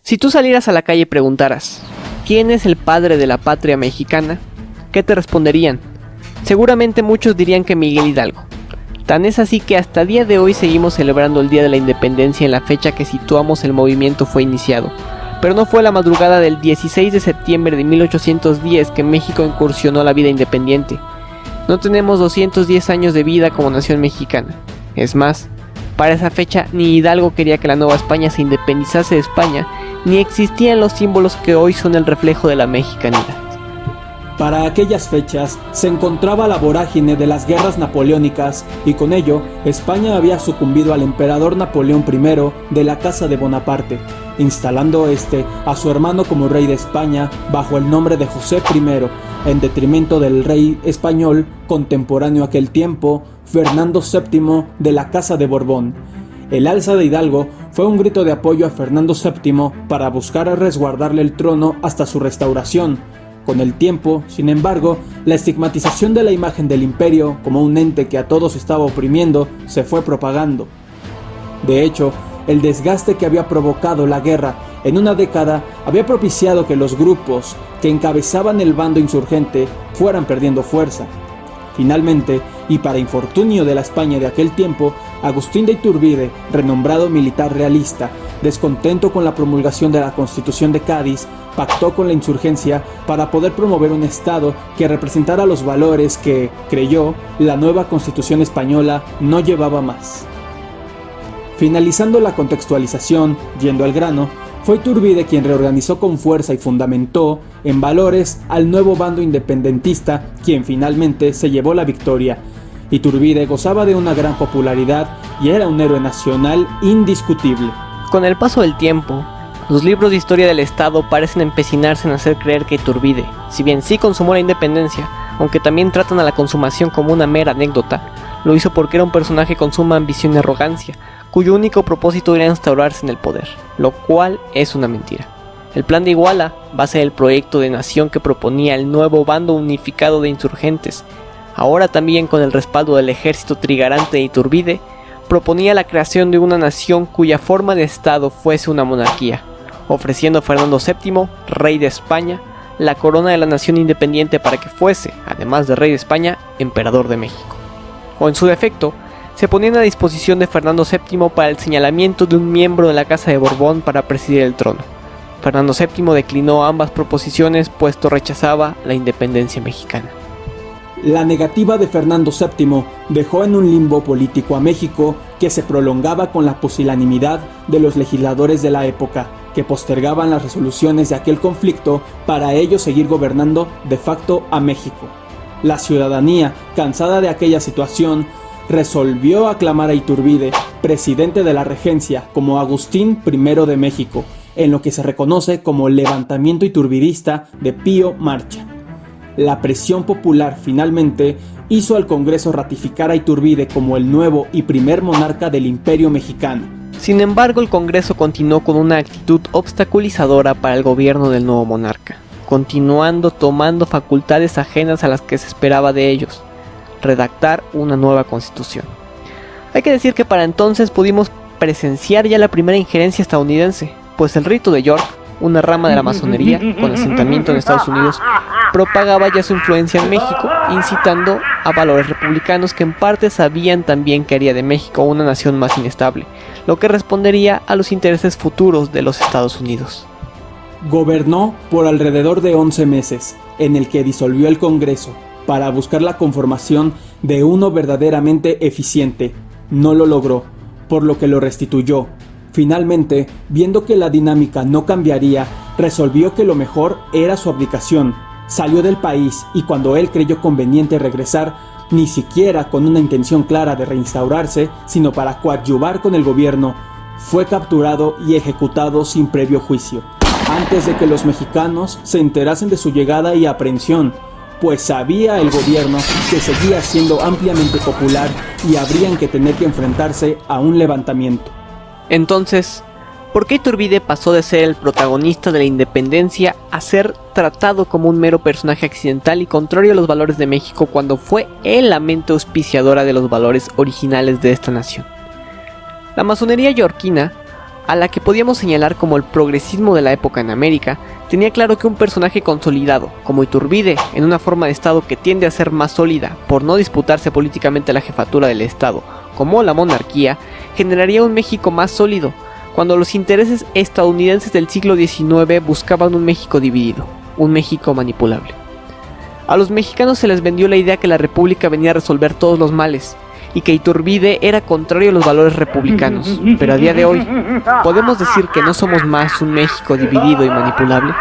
Si tú salieras a la calle y preguntaras, ¿quién es el padre de la patria mexicana?, ¿qué te responderían? Seguramente muchos dirían que Miguel Hidalgo. Tan es así que hasta día de hoy seguimos celebrando el Día de la Independencia en la fecha que situamos el movimiento fue iniciado. Pero no fue la madrugada del 16 de septiembre de 1810 que México incursionó a la vida independiente. No tenemos 210 años de vida como nación mexicana. Es más, para esa fecha ni Hidalgo quería que la Nueva España se independizase de España, ni existían los símbolos que hoy son el reflejo de la mexicanidad. Para aquellas fechas se encontraba la vorágine de las guerras napoleónicas y con ello España había sucumbido al emperador Napoleón I de la Casa de Bonaparte, instalando a su hermano como rey de España bajo el nombre de José I, en detrimento del rey español contemporáneo a aquel tiempo, Fernando VII de la Casa de Borbón. El alza de Hidalgo fue un grito de apoyo a Fernando VII para buscar resguardarle el trono hasta su restauración. Con el tiempo, sin embargo, la estigmatización de la imagen del imperio como un ente que a todos estaba oprimiendo se fue propagando. De hecho, el desgaste que había provocado la guerra en una década había propiciado que los grupos que encabezaban el bando insurgente fueran perdiendo fuerza. Finalmente, y para infortunio de la España de aquel tiempo, Agustín de Iturbide, renombrado militar realista, descontento con la promulgación de la Constitución de Cádiz, pactó con la insurgencia para poder promover un Estado que representara los valores que, creyó, la nueva Constitución española no llevaba más. Finalizando la contextualización, yendo al grano, fue Iturbide quien reorganizó con fuerza y fundamentó en valores al nuevo bando independentista, quien finalmente se llevó la victoria. Iturbide gozaba de una gran popularidad y era un héroe nacional indiscutible. Con el paso del tiempo, los libros de historia del Estado parecen empecinarse en hacer creer que Iturbide, si bien sí consumó la independencia, aunque también tratan a la consumación como una mera anécdota, lo hizo porque era un personaje con suma ambición y arrogancia, cuyo único propósito era instaurarse en el poder, lo cual es una mentira. El plan de Iguala, base del proyecto de nación que proponía el nuevo bando unificado de insurgentes, ahora también con el respaldo del ejército trigarante de Iturbide, proponía la creación de una nación cuya forma de Estado fuese una monarquía, ofreciendo a Fernando VII, rey de España, la corona de la nación independiente para que fuese, además de rey de España, emperador de México. O en su defecto, se ponían a disposición de Fernando VII para el señalamiento de un miembro de la Casa de Borbón para presidir el trono. Fernando VII declinó ambas proposiciones puesto rechazaba la independencia mexicana. La negativa de Fernando VII dejó en un limbo político a México que se prolongaba con la pusilanimidad de los legisladores de la época, que postergaban las resoluciones de aquel conflicto para ellos seguir gobernando de facto a México. La ciudadanía, cansada de aquella situación, resolvió aclamar a Iturbide, presidente de la regencia, como Agustín I de México, en lo que se reconoce como el levantamiento iturbidista de Pío Marcha. La presión popular finalmente hizo al Congreso ratificar a Iturbide como el nuevo y primer monarca del Imperio Mexicano. Sin embargo, el Congreso continuó con una actitud obstaculizadora para el gobierno del nuevo monarca, continuando tomando facultades ajenas a las que se esperaba de ellos, redactar una nueva constitución. Hay que decir que para entonces pudimos presenciar ya la primera injerencia estadounidense, pues el rito de York, una rama de la masonería con asentamiento en Estados Unidos, propagaba ya su influencia en México, incitando a valores republicanos que en parte sabían también que haría de México una nación más inestable, lo que respondería a los intereses futuros de los Estados Unidos. Gobernó por alrededor de 11 meses, en el que disolvió el Congreso para buscar la conformación de uno verdaderamente eficiente. No lo logró, por lo que lo restituyó. Finalmente, viendo que la dinámica no cambiaría, resolvió que lo mejor era su abdicación. Salió del país y cuando él creyó conveniente regresar, ni siquiera con una intención clara de reinstaurarse, sino para coadyuvar con el gobierno, fue capturado y ejecutado sin previo juicio, antes de que los mexicanos se enterasen de su llegada y aprehensión, pues sabía el gobierno que seguía siendo ampliamente popular y habrían que tener que enfrentarse a un levantamiento. Entonces, ¿por qué Iturbide pasó de ser el protagonista de la independencia a ser tratado como un mero personaje accidental y contrario a los valores de México cuando fue él la mente auspiciadora de los valores originales de esta nación? La masonería yorkina a la que podíamos señalar como el progresismo de la época en América, tenía claro que un personaje consolidado, como Iturbide, en una forma de Estado que tiende a ser más sólida por no disputarse políticamente la jefatura del Estado, como la monarquía, generaría un México más sólido, cuando los intereses estadounidenses del siglo XIX buscaban un México dividido, un México manipulable. A los mexicanos se les vendió la idea que la república venía a resolver todos los males, y que Iturbide era contrario a los valores republicanos, pero a día de hoy, ¿podemos decir que no somos más un México dividido y manipulable?